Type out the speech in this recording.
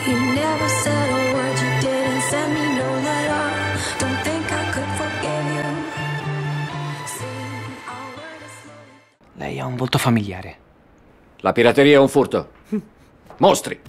You never said a word, you didn't send me no letter. Don't think I could forgive you. See, our word is slowly. Lei ha un volto familiare. La pirateria è un furto. Mostri!